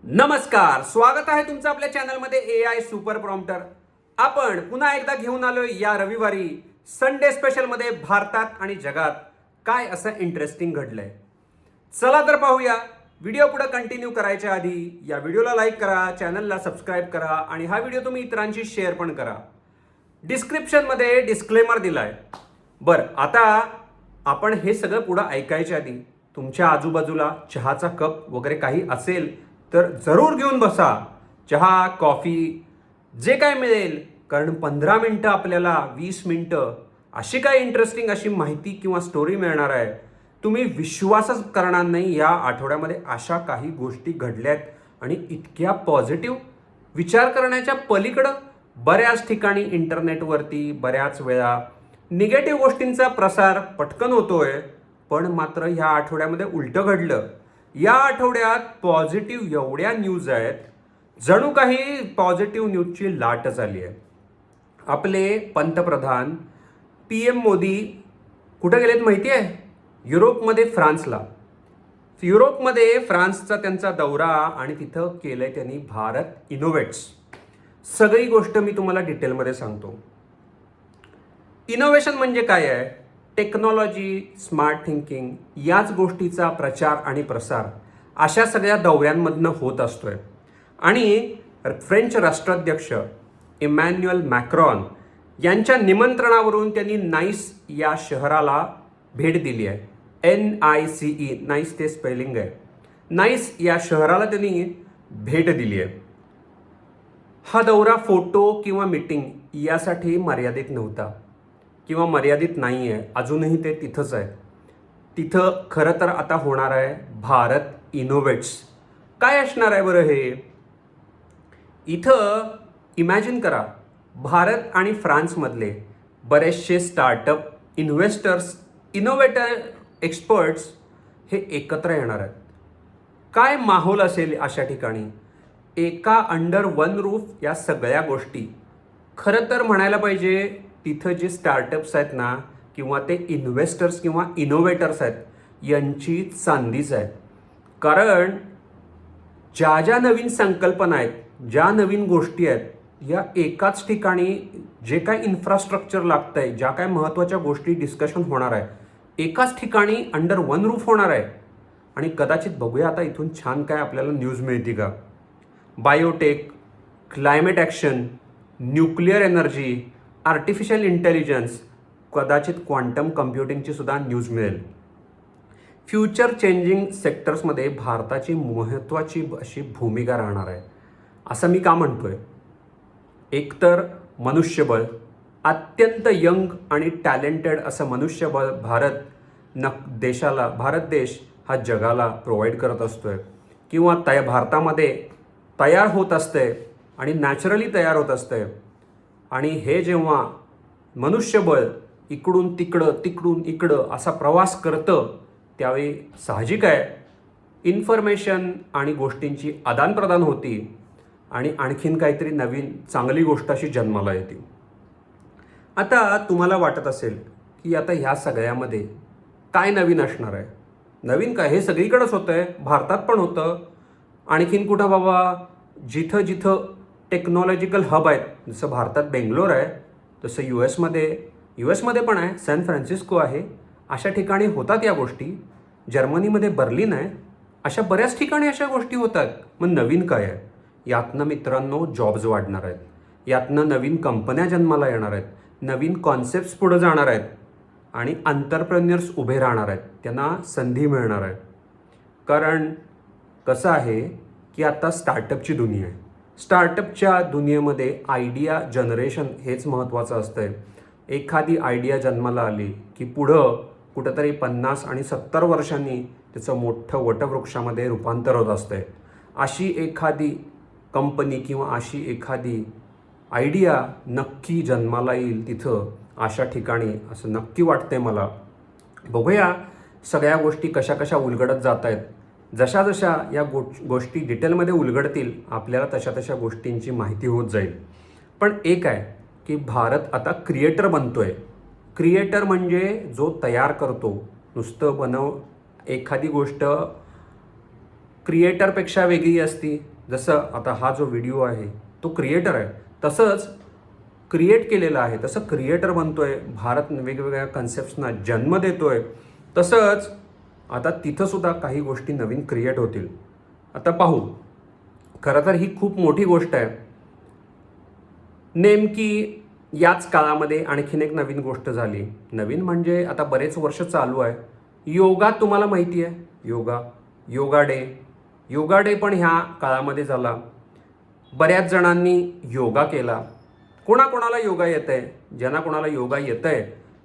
नमस्कार, स्वागत आहे तुमचं आपल्या चॅनलमध्ये AI सुपर प्रॉम्प्टर. आपण पुन्हा एकदा घेऊन आलोय या रविवारी संडे स्पेशलमध्ये भारतात आणि जगात काय असं इंटरेस्टिंग घडलंय. चला तर पाहूया. व्हिडिओ पुढे कंटिन्यू करायच्या आधी या व्हिडिओला लाईक करा, चॅनलला सबस्क्राईब करा आणि हा व्हिडिओ तुम्ही इतरांशी शेअर पण करा. डिस्क्रिप्शनमध्ये डिस्क्लेमर दिलाय. बरं, आता आपण हे सगळं पुढं ऐकायच्या आधी तुमच्या आजूबाजूला चहाचा कप वगैरे काही असेल तर जरूर घेऊन बसा. चहा, कॉफी जे काय मिळेल, कारण 15 मिनटं आपल्याला 20 मिनटं अशी काय इंटरेस्टिंग अशी माहिती किंवा स्टोरी मिळणार आहे, तुम्ही विश्वासच करणार नाही. या आठवड्यामध्ये अशा काही गोष्टी घडल्यात आणि इतक्या पॉझिटिव्ह, विचार करण्याच्या पलीकडं बऱ्याच ठिकाणी इंटरनेटवरती बऱ्याच वेळा निगेटिव्ह गोष्टींचा प्रसार पटकन होतोय. पण मात्र ह्या आठवड्यामध्ये उलटं घडलं. या आठवड्यात पॉझिटिव्ह एवढ्या न्यूज आहेत, जणू काही पॉझिटिव्ह न्यूजची लाटच आली आहे. आपले पंतप्रधान PM मोदी कुठे गेलेत माहिती आहे? युरोपमध्ये, फ्रान्सला. युरोपमध्ये फ्रान्सचा त्यांचा दौरा आणि तिथं केलंय त्यांनी भारत इनोव्हेट्स. सगळी गोष्ट मी तुम्हाला डिटेलमध्ये सांगतो. इनोव्हेशन म्हणजे काय आहे? टेक्नॉलॉजी, स्मार्ट थिंकिंग याच गोष्टीचा प्रचार आणि प्रसार अशा सगळ्या दौऱ्यांमधनं होत असतोय. आणि फ्रेंच राष्ट्राध्यक्ष इमॅन्युअल मॅक्रॉन यांच्या निमंत्रणावरून त्यांनी नाईस या शहराला भेट दिली आहे. NICE, नाईस ते स्पेलिंग आहे. नाईस या शहराला त्यांनी भेट दिली आहे. हा दौरा फोटो किंवा मीटिंग यासाठी मर्यादित नव्हता किंवा मर्यादित नाही आहे. अजूनही ते तिथंच आहे. तिथं खरं तर आता होणार आहे भारत इनोव्हेट्स. काय असणार आहे बरं हे? इथं इमॅजिन करा, भारत आणि फ्रान्समधले बरेचसे स्टार्टअप, इन्व्हेस्टर्स, इनोव्हेटर, एक्सपर्ट्स हे एकत्र येणार आहेत. काय माहोल असेल अशा ठिकाणी? एका अंडर वन रूफ या सगळ्या गोष्टी. खरं तर म्हणायला पाहिजे तिथं जे स्टार्टअप्स आहेत ना, किंवा ते इन्व्हेस्टर्स किंवा इनोव्हेटर्स आहेत, यांची चांदीच आहे. कारण ज्या ज्या नवीन संकल्पना आहेत, ज्या नवीन गोष्टी आहेत, या एकाच ठिकाणी जे काय इन्फ्रास्ट्रक्चर लागतं आहे, ज्या काय महत्त्वाच्या गोष्टी डिस्कशन होणार आहे, एकाच ठिकाणी अंडर वन रूफ होणार आहे. आणि कदाचित बघूया आता इथून छान काय आपल्याला न्यूज मिळते का. Biotech, climate action, nuclear energy, artificial intelligence, कदाचित क्वांटम कम्प्युटिंगची सुद्धा न्यूज मिळेल. फ्युचर चेंजिंग सेक्टर्समध्ये भारताची महत्त्वाची अशी भूमिका राहणार आहे. असं मी का म्हणतोय? एकतर मनुष्यबळ, अत्यंत यंग आणि टॅलेंटेड असं मनुष्यबळ भारत देश हा जगाला प्रोव्हाइड करत असतोय किंवा भारतामध्ये तयार होत असते आणि नॅचरली तयार होत असते. आणि हे जेव्हा मनुष्यबळ इकडून तिकडं, तिकडून इकडं असा प्रवास करतं, त्यावेळी साहजिक आहे इन्फॉर्मेशन आणि गोष्टींची आदानप्रदान होती आणि आणखीन काहीतरी नवीन चांगली गोष्ट अशी जन्माला येते. आता तुम्हाला वाटत असेल की आता ह्या सगळ्यामध्ये काय नवीन असणार आहे? नवीन काय, हे सगळीकडेच होतं आहे, भारतात पण होतं. आणखीन कुठं बाबा? जिथं जिथं टेक्नॉलॉजिकल हब आहेत, जसं भारतात बेंगलोर आहे, तसं US मध्ये पण आहे, सॅन फ्रान्सिस्को आहे. अशा ठिकाणी होतात या गोष्टी. जर्मनीमध्ये बर्लिन आहे. अशा बऱ्याच ठिकाणी अशा गोष्टी होतात. मग नवीन काय आहे? यातनं मित्रांनो जॉब्स वाढणार आहेत, यातनं नवीन कंपन्या जन्माला येणार आहेत, नवीन कॉन्सेप्ट्स पुढे जाणार आहेत आणि एंटरप्रेन्युअर्स उभे राहणार आहेत, त्यांना संधी मिळणार आहे. कारण कसं आहे की आता स्टार्टअपची दुनिया आहे. स्टार्टअपच्या दुनियेमध्ये आयडिया जनरेशन हेच महत्त्वाचं असतं आहे. एखादी आयडिया जन्माला आली की पुढं कुठंतरी 50 आणि 70 वर्षांनी त्याचं मोठं वटवृक्षामध्ये रूपांतर होत असतं. अशी एखादी कंपनी किंवा अशी एखादी आयडिया नक्की जन्माला येईल तिथं, अशा ठिकाणी असं नक्की वाटतंय मला. बघूया सगळ्या गोष्टी कशा कशा उलगडत जात आहेत. जशा जशा या गोष्टी डिटेलमध्ये उलगडतील, आपल्याला तशा तशा गोष्टींची माहिती होत जाईल. पण एक आहे की भारत आता क्रिएटर बनतोय. क्रिएटर म्हणजे जो तयार करतो. नुसतं एखादी गोष्ट क्रिएटरपेक्षा वेगळी असती, जसं आता हा जो व्हिडिओ आहे तो क्रिएटर आहे, तसंच क्रिएट केलेला आहे, तसं क्रिएटर बनतोय, भारत वेगवेगळ्या कन्सेप्ट्सना जन्म देतोय, तसंच आता तिथंसुद्धा काही गोष्टी नवीन क्रिएट होतील. आता पाहू. खरं तर ही खूप मोठी गोष्ट आहे. नेमकी याच काळामध्ये आणखीन एक नवीन गोष्ट झाली. नवीन म्हणजे आता बरेच वर्ष चालू आहे. योगा तुम्हाला माहिती आहे, योगा डे पण ह्या काळामध्ये झाला. बऱ्याच जणांनी योगा केला. कोणाकोणाला योगा येत आहे, ज्यांना कोणाला योगा येतं आहे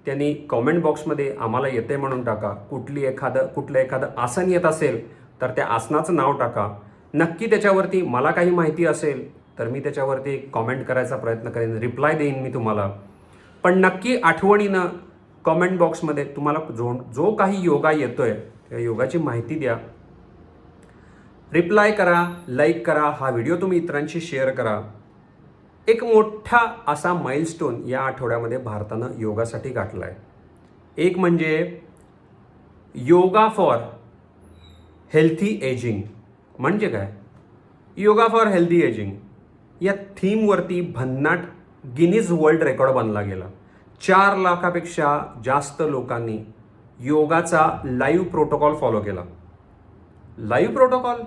त्यांनी कॉमेंट बॉक्समध्ये आम्हाला येते म्हणून टाका. कुठलं एखादं आसन येत असेल तर त्या आसनाचं नाव टाका. नक्की त्याच्यावरती मला काही माहिती असेल तर मी त्याच्यावरती कॉमेंट करायचा प्रयत्न करेन, रिप्लाय देईन मी तुम्हाला. पण नक्की आठवणीनं कॉमेंट बॉक्समध्ये तुम्हाला जो काही योगा येतोय त्या योगाची माहिती द्या. रिप्लाय करा, लाईक करा, हा व्हिडिओ तुम्ही इतरांशी शेअर करा. एक मोठा असा माइलस्टोन या आठवड्यामध्ये भारतानं योगासाठी गाठला आहे. एक म्हणजे योगा फॉर हेल्थी एजिंग. म्हणजे काय? योगा फॉर हेल्थी एजिंग या थीमवरती भन्नाट गिनीज वर्ल्ड रेकॉर्ड बनला गेला. 4 लाखापेक्षा जास्त लोकांनी योगाचा लाईव्ह प्रोटोकॉल फॉलो केला. लाईव्ह प्रोटोकॉल,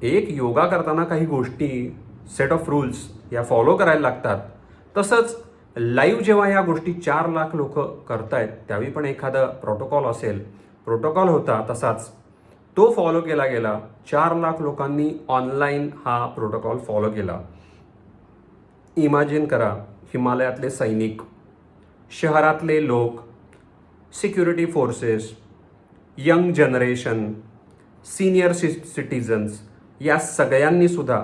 एक योगा करताना काही गोष्टी, सेट ऑफ रूल्स या फॉलो करायला लागतात. तसंच लाईव्ह जेव्हा ह्या गोष्टी 4 लाख लोक करतायत त्यावेळी पण एखादा प्रोटोकॉल असेल. प्रोटोकॉल होता तसाच तो फॉलो केला गेला. 4 लाख लोकांनी ऑनलाईन हा प्रोटोकॉल फॉलो केला. इमॅजिन करा, हिमालयातले सैनिक, शहरातले लोक, security forces, young generation, senior citizens या सगळ्यांनी सुद्धा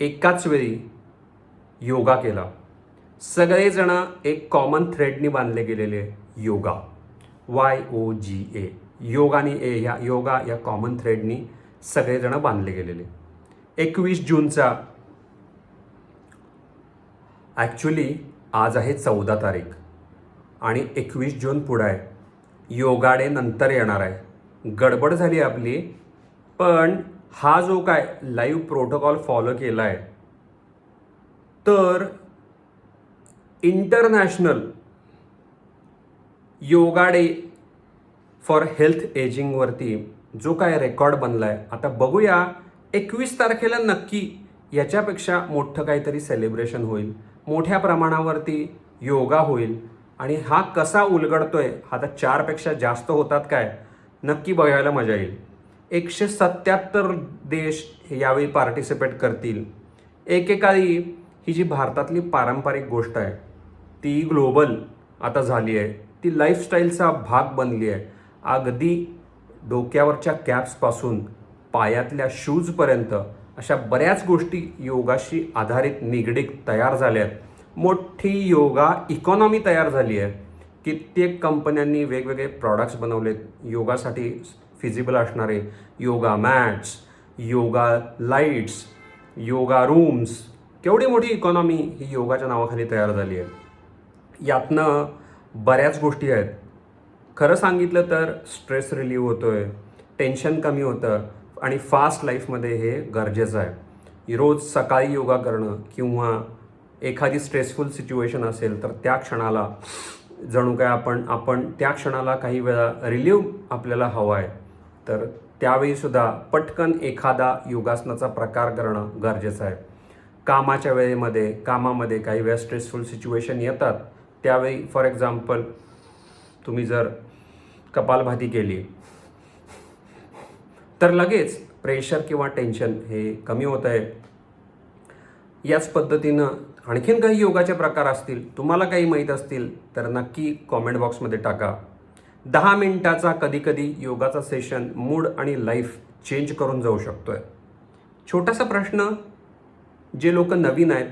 एकाच वेळी योगा केला. सगळेजण एक कॉमन थ्रेडनी बांधले गेलेले योगा, YOGA, योगा या कॉमन थ्रेडनी सगळेजण बांधले गेलेले. 21 जूनचा ॲक्च्युली आज आहे 14 तारीख आणि 21 जून पुढं आहे. योगा डे नंतर येणार आहे. गडबड झाली आपली. पण हा जो काय लाईव्ह प्रोटोकॉल फॉलो केला आहे तर international yoga day for health एजिंगवरती जो काय रेकॉर्ड बनला आहे. आता बघूया 21 तारखेला नक्की याच्यापेक्षा मोठं काहीतरी सेलिब्रेशन होईल, मोठ्या प्रमाणावरती योगा होईल. आणि हा कसा उलगडतोय, हा तर 4पेक्षा जास्त होतात काय, नक्की बघायला मजा येईल. 177 देश यावेळी पार्टिसिपेट करतील. एकेकाळी ही जी भारतातली पारंपरिक गोष्ट आहे ती ग्लोबल आता झाली आहे, ती लाईफस्टाईलचा भाग बनली आहे. अगदी डोक्यावरच्या कॅप्सपासून पायातल्या शूजपर्यंत अशा बऱ्याच गोष्टी योगाशी आधारित निगडीत तयार झाल्या आहेत. मोठी योगा इकॉनॉमी तयार झाली आहे. कित्येक कंपन्यांनी वेगवेगळे प्रॉडक्ट्स बनवलेत योगासाठी फिजिबल असणारे. Yoga mats, yoga lights, yoga rooms, केवढी मोठी इकॉनॉमी ही योगाच्या नावाखाली तयार झाली आहे. यातनं बऱ्याच गोष्टी आहेत. खरं सांगितलं तर स्ट्रेस रिलीव्ह होतोय, टेन्शन कमी होतं आणि फास्ट लाईफमध्ये हे गरजेचं आहे. रोज सकाळी योगा करणं किंवा एखादी स्ट्रेसफुल सिच्युएशन असेल तर त्या क्षणाला जणू काय आपण त्या क्षणाला काही वेळा रिलीव्ह आपल्याला हवा आहे तर त्यावेळीसुद्धा पटकन एखादा योगासनाचा प्रकार करणं गरजेचं आहे. कामामध्ये काही वेळा स्ट्रेसफुल सिच्युएशन येतात. त्यावेळी फॉर एक्झाम्पल तुम्ही जर कपालभाती केली तर लगेच प्रेशर किंवा टेन्शन हे कमी होत आहे. याच पद्धतीनं आणखीन काही योगाचे प्रकार असतील, तुम्हाला काही माहीत असतील तर नक्की कॉमेंट बॉक्समध्ये टाका. 10 मिनिटाचा कधीकधी योगाचा सेशन मूड आणि लाईफ चेंज करून जाऊ शकतोय. छोटासा प्रश्न, जे लोक नवीन आहेत,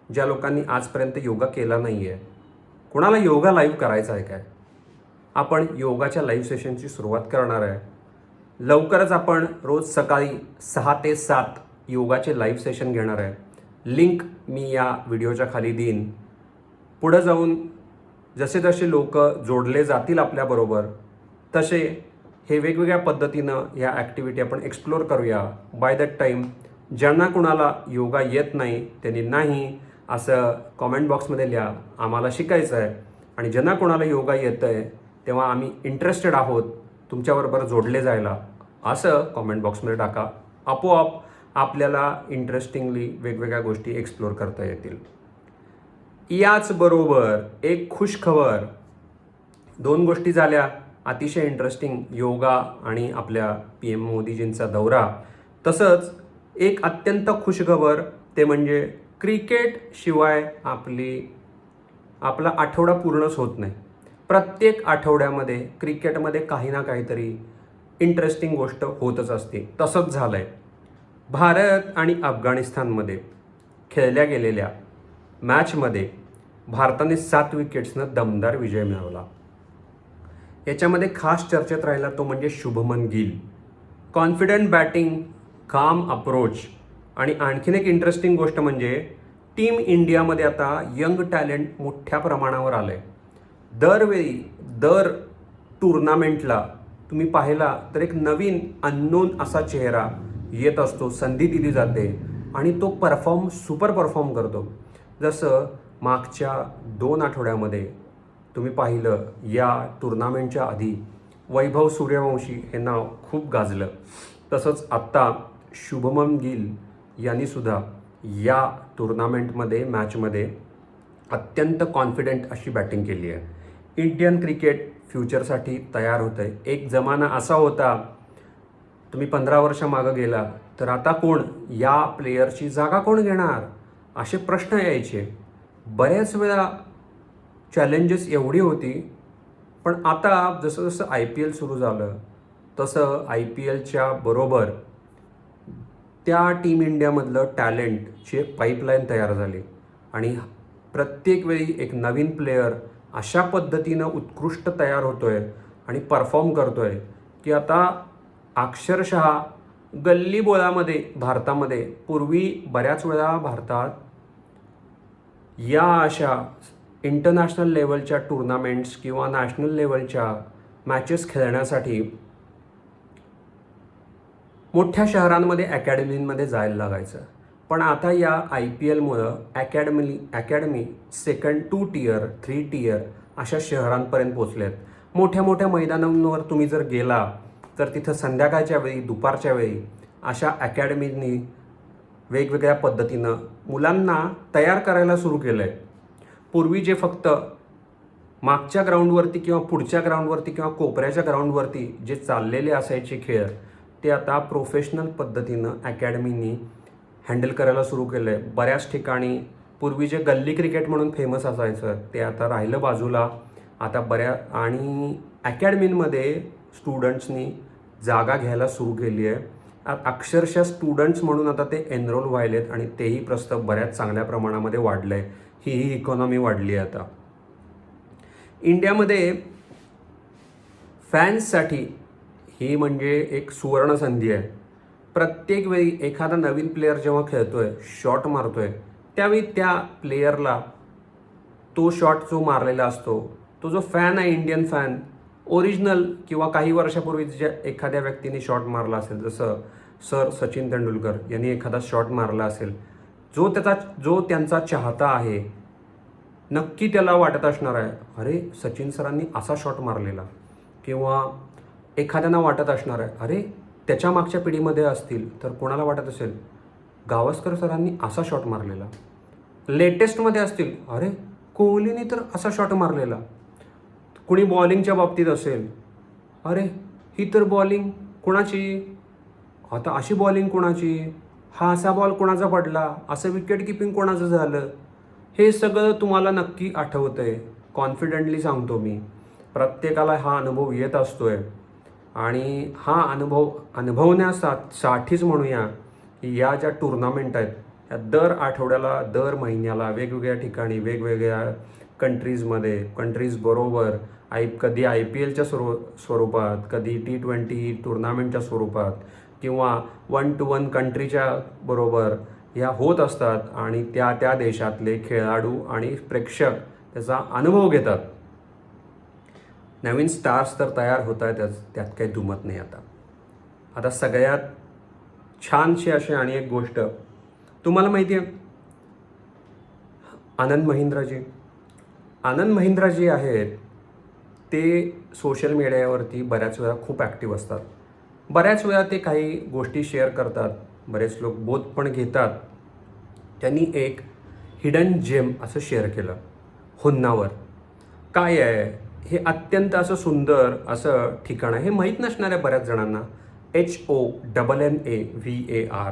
ज्या लोकांनी आजपर्यंत योगा केला नाही आहे, कुणाला योगा लाईव्ह करायचा आहे काय? आपण योगाच्या लाईव्ह सेशनची सुरुवात करणार आहे. लवकरच आपण रोज सकाळी 6 ते 7 योगाचे लाईव्ह सेशन घेणार आहे. लिंक मी या व्हिडिओच्या खाली देईन. पुढं जाऊन जसे जसे लोक जोडले जातील आपल्याबरोबर तसे हे वेगवेगळ्या पद्धतीनं ह्या ॲक्टिव्हिटी आपण एक्सप्लोअर करूया. बाय दॅट टाईम ज्यांना कुणाला योगा येत नाही त्यांनी नाही असं कॉमेंट बॉक्समध्ये लिहा, आम्हाला शिकायचं आहे. आणि ज्यांना कोणाला योगा येतं आहे तेव्हा आम्ही इंटरेस्टेड आहोत तुमच्याबरोबर जोडले जायला, असं कॉमेंट बॉक्समध्ये टाका. आपोआप आपल्याला इंटरेस्टिंगली वेगवेगळ्या गोष्टी एक्सप्लोअर करता येतील. याचबरोबर एक खुश खबर, 2 गोष्टी झाल्या अतिशय इंटरेस्टिंग, योगा आणि आपल्या PM मोदीजींचा दौरा. तसंच एक अत्यंत खुश खबर ते म्हणजे क्रिकेट शिवाय आपला आठवडा पूर्णच होत नाही. प्रत्येक आठवड्यामध्ये क्रिकेटमध्ये काही ना काहीतरी इंटरेस्टिंग गोष्ट होतच असते. तसंच झालं आहे. भारत आणि अफगाणिस्तानमध्ये खेळल्या गेलेल्या मॅचमध्ये भारताने 7 विकेट्सनं दमदार विजय मिळवला. याच्यामध्ये खास चर्चेत राहिला तो म्हणजे शुभमन गिल. कॉन्फिडंट बॅटिंग, काम अप्रोच आणि आणखीन एक इंटरेस्टिंग गोष्ट म्हणजे टीम इंडियामध्ये आता यंग टॅलेंट मोठ्या प्रमाणावर आलं आहे. दरवेळी दर टुर्नामेंटला तुम्ही पाहिला तर एक नवीन अननोन असा चेहरा येत असतो, संधी दिली जाते आणि तो सुपर परफॉर्म करतो. जसं मागच्या 2 आठवड्यामध्ये तुम्ही पाहिलं, या टुर्नामेंटच्या आधी वैभव सूर्यवंशी हे नाव खूप गाजलं. तसंच आत्ता शुभमन गिल यांनी सुद्धा या टुर्नामेंटमध्ये मॅचमध्ये अत्यंत कॉन्फिडेंट अशी बॅटिंग केली आहे. इंडियन क्रिकेट फ्युचरसाठी तयार होतं आहे. एक जमाना असा होता, तुम्ही 15 वर्ष मागं गेला तर आता कोण या प्लेयरची जागा कोण घेणार असे प्रश्न यायचे. बऱ्याच वेळा चॅलेंजेस एवढी होती. पण आता जसं जसं IPL सुरू झालं तसं IPLच्या बरोबर त्या टीम इंडियामधलं टॅलेंटची एक पाईपलाईन तयार झाली आणि प्रत्येक वेळी एक नवीन प्लेयर अशा पद्धतीनं उत्कृष्ट तयार होतो आहे आणि परफॉर्म करतो आहे की आता अक्षरशः गल्लीबोळामध्ये भारतामध्ये पूर्वी बऱ्याच वेळा भारतात या अशा इंटरनॅशनल लेवलच्या टुर्नामेंट्स किंवा नॅशनल लेवलच्या मॅचेस खेळण्यासाठी मोठ्या शहरांमध्ये अकॅडमींमध्ये जायला लागायचं. पण आता या IPLमुळं अकॅडमी 2 टियर 3 टियर अशा शहरांपर्यंत पोचलेत. मोठ्या मोठ्या मैदानांवर तुम्ही जर गेला तर तिथं संध्याकाळच्या वेळी, दुपारच्या वेळी अशा अकॅडमींनी वेगवेगळ्या पद्धतीनं मुलांना तयार करायला सुरू केलं आहे. पूर्वी जे फक्त मागच्या ग्राउंडवरती किंवा पुढच्या ग्राउंडवरती किंवा कोपऱ्याच्या ग्राउंडवरती जे चाललेले असायचे खेळ, ते आता प्रोफेशनल पद्धतीनं अकॅडमीनी हँडल करायला सुरू केलं आहे. बऱ्याच ठिकाणी पूर्वी जे गल्ली क्रिकेट म्हणून फेमस असायचं ते आता राहिलं बाजूला. आता आणि अकॅडमींमध्ये स्टुडंट्सनी जागा घ्यायला सुरू केली आहे. अक्षरशः स्टुडंट्स म्हणून आता ते एनरोल व्हायलेत आणि तेही प्रस्ताव बऱ्याच चांगल्या प्रमाणामध्ये वाढलं आहे. ही इकॉनॉमी वाढली आहे आता. इंडियामध्ये फॅन्ससाठी ही म्हणजे एक सुवर्ण संधी आहे. प्रत्येक वेळी एखादा नवीन प्लेयर जेव्हा खेळतोय, शॉट मारतोय, त्यावेळी त्या प्लेयरला तो शॉट जो मारलेला असतो, तो जो फॅन आहे, इंडियन फॅन ओरिजिनल किंवा काही वर्षापूर्वी ज्या एखाद्या व्यक्तीने शॉट मारला असेल, जसं सर सचिन तेंडुलकर यांनी एखादा शॉट मारला असेल, जो त्यांचा चाहता आहे, नक्की त्याला वाटत असणार आहे, अरे सचिन सरांनी असा शॉट मारलेला. किंवा एखाद्यानं वाटत असणार आहे, अरे त्याच्या मागच्या पिढीमध्ये असतील तर कोणाला वाटत असेल, गावस्कर सरांनी असा शॉट मारलेला. लेटेस्टमध्ये असतील, अरे कोहलीने तर असा शॉट मारलेला. कुणी बॉलिंगच्या बाबतीत असेल, अरे ही तर बॉलिंग कोणाची, आता अशी बॉलिंग कोणाची, हा असा बॉल कोणाचा पडला, असं विकेट किपिंग कोणाचं झालं. हे सगळं तुम्हाला नक्की आठवतं आहे. कॉन्फिडेंटली सांगतो मी, प्रत्येकाला हा अनुभव येत असतो आहे. आणि हा अनुभव अनुभवण्यासाठीच म्हणूया की या ज्या टुर्नामेंट आहेत या दर आठवड्याला, दर महिन्याला वेगवेगळ्या ठिकाणी, वेगवेगळ्या कंट्रीज बरोबर कधी IPLच्या स्वरूपात, कधी T20 टुर्नामेंटच्या स्वरूपात किंवा 1-to-1 कंट्रीच्या बरोबर ह्या होत असतात आणि त्या देशातले खेळाडू आणि प्रेक्षक त्याचा अनुभव घेतात. नवीन स्टार्स तर तयार होत आहेतच, त्यात काही दुमत नाही. आता सगळ्यात छानशी अशी आणि एक गोष्ट तुम्हाला माहिती आहे, आनंद महिंद्राजी आहेत ते सोशल मीडियावरती बऱ्याच वेळा खूप ॲक्टिव्ह असतात. बऱ्याच वेळा ते काही गोष्टी शेअर करतात, बरेच लोक बोध पण घेतात. त्यांनी एक हिडन जेम असं शेअर केलं होन्नावर. काय आहे हे? अत्यंत असं सुंदर असं ठिकाण आहे. हे माहीत नसणार आहे बऱ्याच जणांना. HONNAVAR.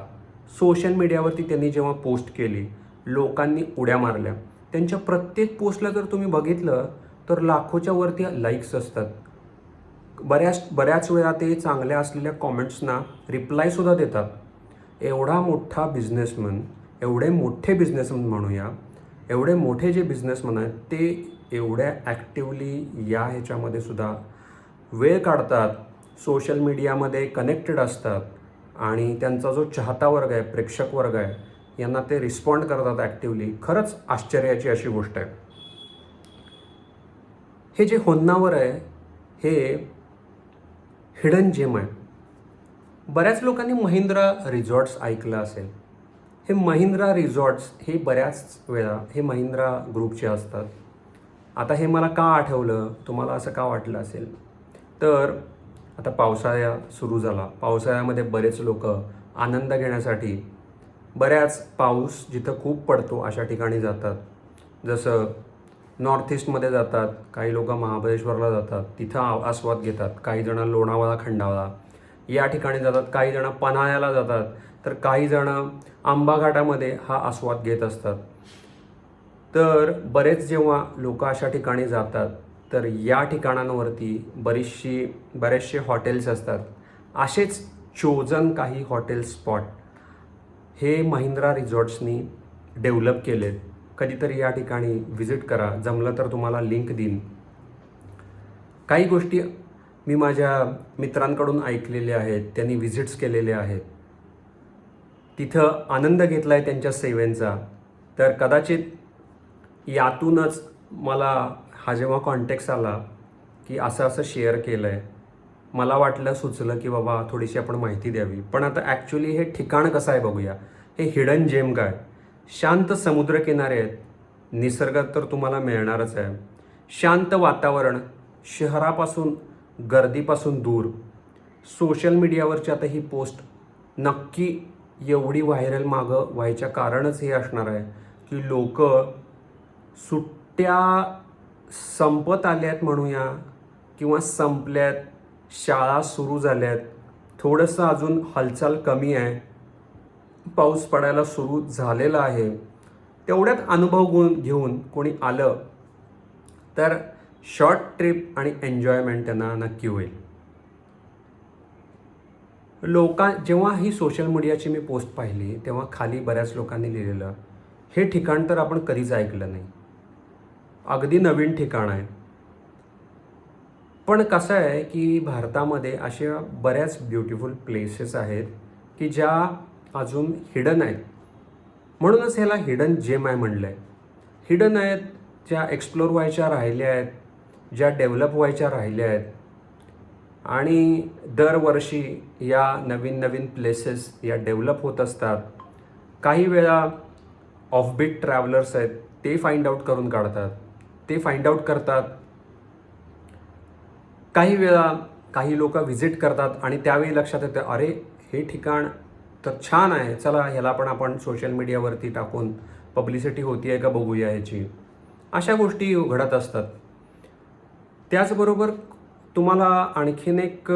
सोशल मीडियावरती त्यांनी जेव्हा पोस्ट केली, लोकांनी उड्या मारल्या. त्यांच्या प्रत्येक पोस्टला जर तुम्ही बघितलं तर लाखोच्या वरती लाईक्स असतात. बऱ्याच वेळा ते चांगल्या असलेल्या कॉमेंट्सना रिप्लायसुद्धा देतात. एवढा मोठा बिझनेसमन, एवढे मोठे बिझनेसमन म्हणूया, एवढे मोठे जे बिझनेसमन आहेत ते एवढ्या ॲक्टिवली या ह्याच्यामध्ये सुद्धा वेळ काढतात, सोशल मीडियामध्ये कनेक्टेड असतात आणि त्यांचा जो चाहता वर्ग आहे, प्रेक्षक वर्ग आहे, यांना ते रिस्पॉन्ड करतात ॲक्टिवली. खरंच आश्चर्याची अशी गोष्ट आहे. हे जे होन्नावर आहे हे हिडन जेम आहे. बऱ्याच लोकांनी महिंद्रा रिझॉर्ट्स ऐकलं असेल. हे महिंद्रा रिझॉर्ट्स हे बऱ्याच वेळा हे महिंद्रा ग्रुपचे असतात. आता हे मला का आठवलं, तुम्हाला असं का वाटलं असेल, तर आता पावसाळा सुरू झाला. पावसाळ्यामध्ये बरेच लोक आनंद घेण्यासाठी बऱ्याच पाऊस जिथं खूप पडतो अशा ठिकाणी जातात. जसं नॉर्थ ईस्टमध्ये जातात, काही लोक महाबळेश्वरला जातात, तिथं आस्वाद घेतात. काही जण लोणावळा, खंडाळा या ठिकाणी जातात. काही जण पन्हाळ्याला जातात, तर काही जण आंबा घाटामध्ये हा आस्वाद घेत असतात. तर बरेच जेव्हा लोक अशा ठिकाणी जातात तर या ठिकाणांवरती बरेचसे हॉटेल्स असतात. असेच चोजन काही हॉटेल स्पॉट हे महिंद्रा रिझॉर्ट्सनी डेव्हलप केलेत. कधीतरी या ठिकाणी व्हिजिट करा. जमलं तर तुम्हाला लिंक देईन. काही गोष्टी मी माझ्या मित्रांकडून ऐकलेल्या आहेत, त्यांनी व्हिजिट्स केलेल्या आहेत, तिथं आनंद घेतला आहे त्यांच्या सेवेंचा. तर कदाचित यातूनच मला हा जेव्हा कॉन्टेक्स्ट आला की असं शेअर केलं आहे, मला वाटलं, सुचलं की बाबा थोडीशी आपण माहिती द्यावी. पण आता ॲक्च्युली हे ठिकाण कसं आहे बघूया. हे हिडन जेम काय, शांत समुद्रकिनारे आहेत, निसर्गात तर तुम्हाला मिळणारच आहे, शांत वातावरण, शहरापासून गर्दीपासून दूर. सोशल मीडियावरची आता ही पोस्ट नक्की एवढी व्हायरल मागं व्हायच्या कारणच हे असणार आहे की लोक सुट्ट्या संपत आल्यात म्हणूया किंवा संपल्यात, शाळा सुरू झाल्यात, थोडंसं अजून हालचाल कमी आहे, पाऊस पडायला सुरू झालेला आहे, तेवढ्यात अनुभव घेऊन कोणी आलं तर शॉर्ट ट्रिप आणि एन्जॉयमेंट त्यांना नक्की होईल. जेव्हा ही सोशल मीडियाची मी पोस्ट पाहिली तेव्हा खाली बऱ्याच लोकांनी लिहिलेलं, हे ठिकाण तर आपण कधीच ऐकलं नाही, अगदी नवीन ठिकाण आहे. पण कसं आहे की भारतामध्ये अशा बऱ्याच ब्युटिफुल प्लेसेस आहेत की ज्या अजून हिडन आहेत. म्हणूनच ह्याला हिडन जेम आहे म्हणलं आहे. हिडन आहेत, ज्या एक्सप्लोर व्हायच्या राहिल्या आहेत, ज्या डेव्हलप व्हायच्या राहिल्या आहेत. आणि दरवर्षी या नवीन प्लेसेस या डेव्हलप होत असतात. काही वेळा ऑफबीट ट्रॅव्हलर्स आहेत ते फाइंड आउट करून काढतात, ते फाइंड आउट करतात. काही वेळा काही लोक व्हिजिट करतात आणि त्यावेळी लक्षात येतं, अरे हे ठिकाण तर छान आहे, चला ह्याला पण आपण सोशल मीडियावरती टाकून पब्लिसिटी होती आहे का बघूया ह्याची. अशा गोष्टी घडत असतात. त्याचबरोबर तुम्हाला आणखीन एक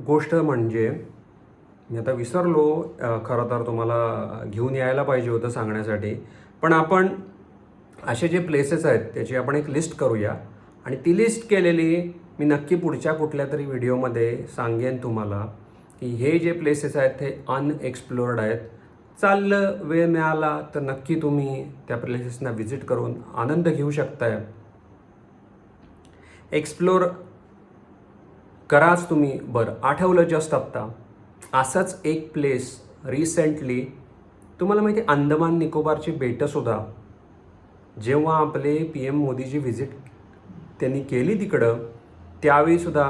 गोष्ट म्हणजे मी आता विसरलो, खरं तर तुम्हाला घेऊन यायला पाहिजे होतं सांगण्यासाठी. पण आपण असे जे प्लेसेस आहेत त्याची आपण एक लिस्ट करूया आणि ती लिस्ट केलेली मी नक्की पुढच्या कुठल्या तरी व्हिडिओमध्ये सांगेन तुम्हाला की हे जे प्लेसेस आहेत ते अनएक्सप्लोर्ड आहेत. चाललं, वेळ मिळाला तर नक्की तुम्ही त्या प्लेसेसना व्हिजिट करून आनंद घेऊ शकताय. एक्सप्लोर कराच तुम्ही. बरं, आठवलं जस्ट आत्ता असंच एक प्लेस रिसेंटली, तुम्हाला माहिती आहे अंदमान निकोबारची बेटंसुद्धा जेव्हा आपले PM मोदीजी व्हिजिट त्यांनी केली तिकडं, त्यावेळीसुद्धा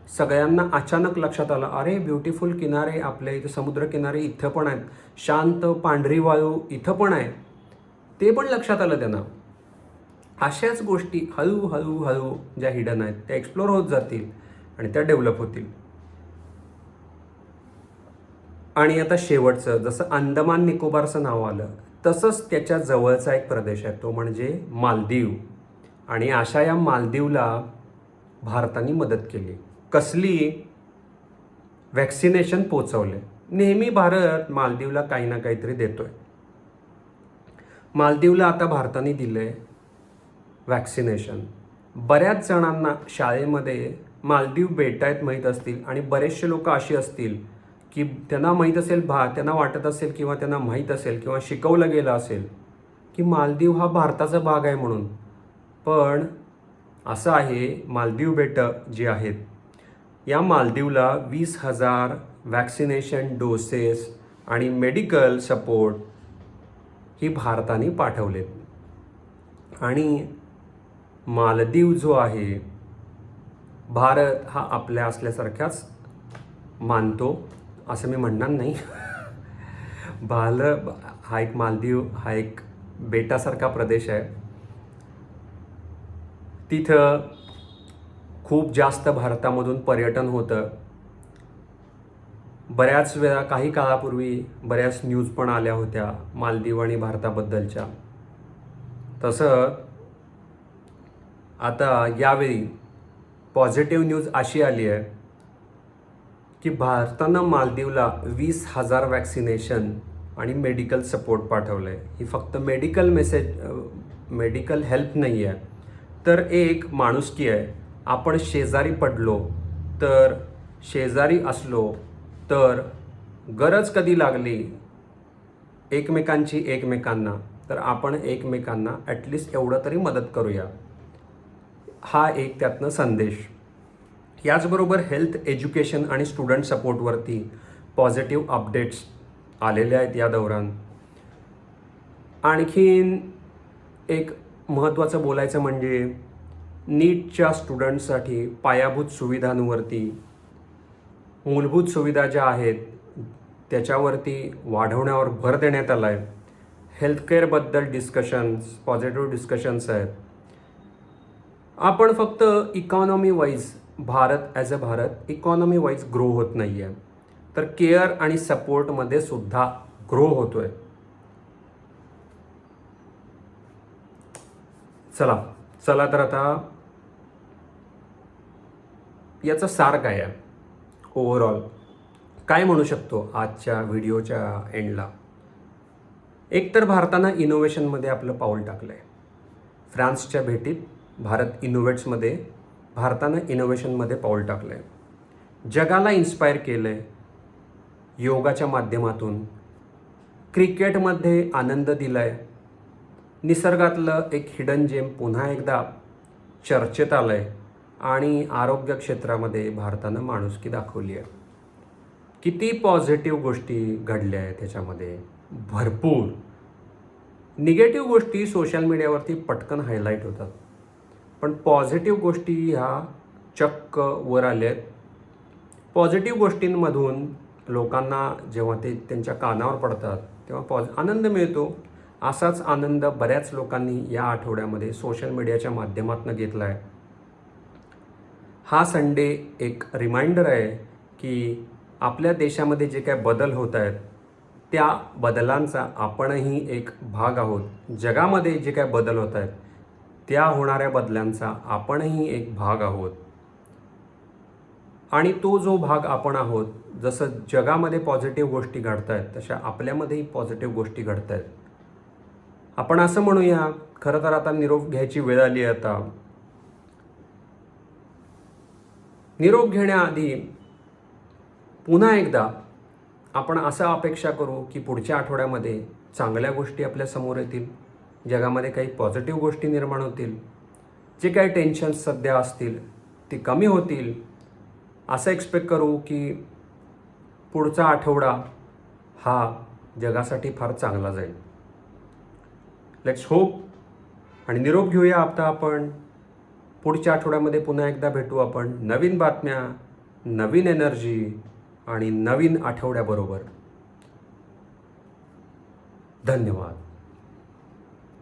सगळ्यांना अचानक लक्षात आलं, अरे ब्युटिफुल किनारे आपल्या इथं, समुद्रकिनारे इथं पण आहेत, शांत पांढरी वाळू इथं पण आहे, ते पण लक्षात आलं त्यांना. अशाच गोष्टी हळूहळू ज्या हिडन आहेत त्या एक्सप्लोर होत जातील आणि त्या डेव्हलप होतील. आणि आता शेवटचं, जसं अंदमान निकोबारचं नाव आलं तसंच त्याच्या जवळचा एक प्रदेश आहे, तो म्हणजे मालदीव. आणि अशा या मालदीवला भारताने मदत केली. कसली? वॅक्सिनेशन पोचवले. नेहमी भारत मालदीवला काही ना काहीतरी देतोय. मालदीवला आता भारताने दिलंय वॅक्सिनेशन. बऱ्याच जणांना शाळेमध्ये मालदीव बेट आहेत माहीत असतील, आणि बरेचसे लोक अशी असतील की त्यांना माहीत असेल, त्यांना वाटत असेल किंवा त्यांना माहीत असेल किंवा शिकवलं गेलं असेल की मालदीव हा भारताचा भाग आहे म्हणून. पण असं आहे, मालदीव बेटं जी आहेत, या मालदीवला 20,000 वॅक्सिनेशन डोसेस आणि मेडिकल सपोर्ट ही भारताने पाठवलेत. आणि मालदीव जो आहे, भारत हा आपल्या असल्यासारख्याच मानतो असं मी म्हणणार नाही. मालदीव हा एक बेटासारखा प्रदेश आहे. तिथं खूप जास्त भारतामधून पर्यटन होतं. बऱ्याच वेळा, काही काळापूर्वी बऱ्याच न्यूज पण आल्या होत्या मालदीव आणि भारताबद्दलच्या. तसं आता यावेळी पॉझिटिव्ह न्यूज अशी आली आहे की भारतानं मालदीवला 20,000 वॅक्सिनेशन आणि मेडिकल सपोर्ट पाठवलं आहे. ही फक्त मेडिकल हेल्प नाही आहे, तर एक माणुसकी आहे. आपण शेजारी पडलो तर, शेजारी असलो तर, गरज कधी लागली एकमेकांना, तर आपण एकमेकांना ॲटलिस्ट एवढं तरी मदत करूया. हा एक त्यातनं संदेश. याचबरोबर हेल्थ, एज्युकेशन आणि स्टुडंट सपोर्टवरती पॉझिटिव्ह अपडेट्स आलेले आहेत या दौरान. आणखीन एक महत्त्वाचं बोलायचं म्हणजे नीटच्या स्टुडंट्ससाठी पायाभूत सुविधांवरती, मूलभूत सुविधा ज्या आहेत त्याच्यावरती वाढवण्यावर भर देण्यात आला आहे. हेल्थकेअरबद्दल पॉझिटिव्ह डिस्कशन्स आहेत. आपण फक्त economy wise Bharat economy wise grow होत नाही आहे, तर केअर आणि सपोर्टमध्ये सुद्धा ग्रो होतोय. चला तर आता याचं सार काय आहे, ओव्हरऑल काय म्हणू शकतो आजच्या व्हिडिओच्या एंडला? एकतर भारतानं इनोव्हेशनमध्ये आपलं पाऊल टाकलं आहे. फ्रान्सच्या भेटीत भारत इनोव्हेट्समध्ये, भारतानं इनोव्हेशनमध्ये पाऊल टाकलं आहे. जगाला इन्स्पायर केलं आहे योगाच्या माध्यमातून. क्रिकेटमध्ये आनंद दिला आहे. निसर्गातलं एक हिडन जेम पुन्हा एकदा चर्चेत आलं आहे. आणि आरोग्य क्षेत्रामध्ये भारतानं माणुसकी दाखवली आहे. किती पॉझिटिव्ह गोष्टी घडल्या आहेत त्याच्यामध्ये, भरपूर. निगेटिव्ह गोष्टी सोशल मीडियावरती पटकन हायलाईट होतात, पण पॉझिटिव्ह गोष्टी ह्या चक्क वर आल्या आहेत. पॉझिटिव्ह गोष्टींमधून लोकांना जेव्हा ते त्यांच्या कानावर पडतात तेव्हा आनंद मिळतो. असाच आनंद बऱ्याच लोकांनी या आठवड्यामध्ये सोशल मीडियाच्या माध्यमातून घेतला आहे. हा संडे एक रिमाइंडर आहे की आपल्या देशामध्ये जे काय बदल होत आहेत त्या बदलांचा आपणही एक भाग आहोत. जगामध्ये जे काय बदल होत आहेत त्या होणाऱ्या बदलांचा आपणही एक भाग आहोत. आणि तो जो भाग आपण आहोत, जसं जगामध्ये पॉझिटिव्ह गोष्टी घडत आहेत तशा आपल्यामध्येही पॉझिटिव्ह गोष्टी घडत आहेत. आपण असं म्हणूया, खरं तर आता निरोप घ्यायची वेळ आली आहे. आता निरोप घेण्याआधी पुन्हा एकदा आपण असं अपेक्षा करू की पुढच्या आठवड्यामध्ये चांगल्या गोष्टी आपल्या समोर येतील, जगामध्ये काही पॉझिटिव्ह गोष्टी निर्माण होतील, जे काही टेन्शन्स सध्या असतील ती कमी होतील. असं एक्सपेक्ट करू की पुढचा आठवडा हा जगासाठी फार चांगला जाईल. Let's hope. आणि निरोप घेऊया आता आपण. पुढच्या आठवड्यामध्ये पुन्हा एकदा भेटू आपण नवीन बातम्या, नवीन एनर्जी आणि नवीन आठवड्याबरोबर. धन्यवाद.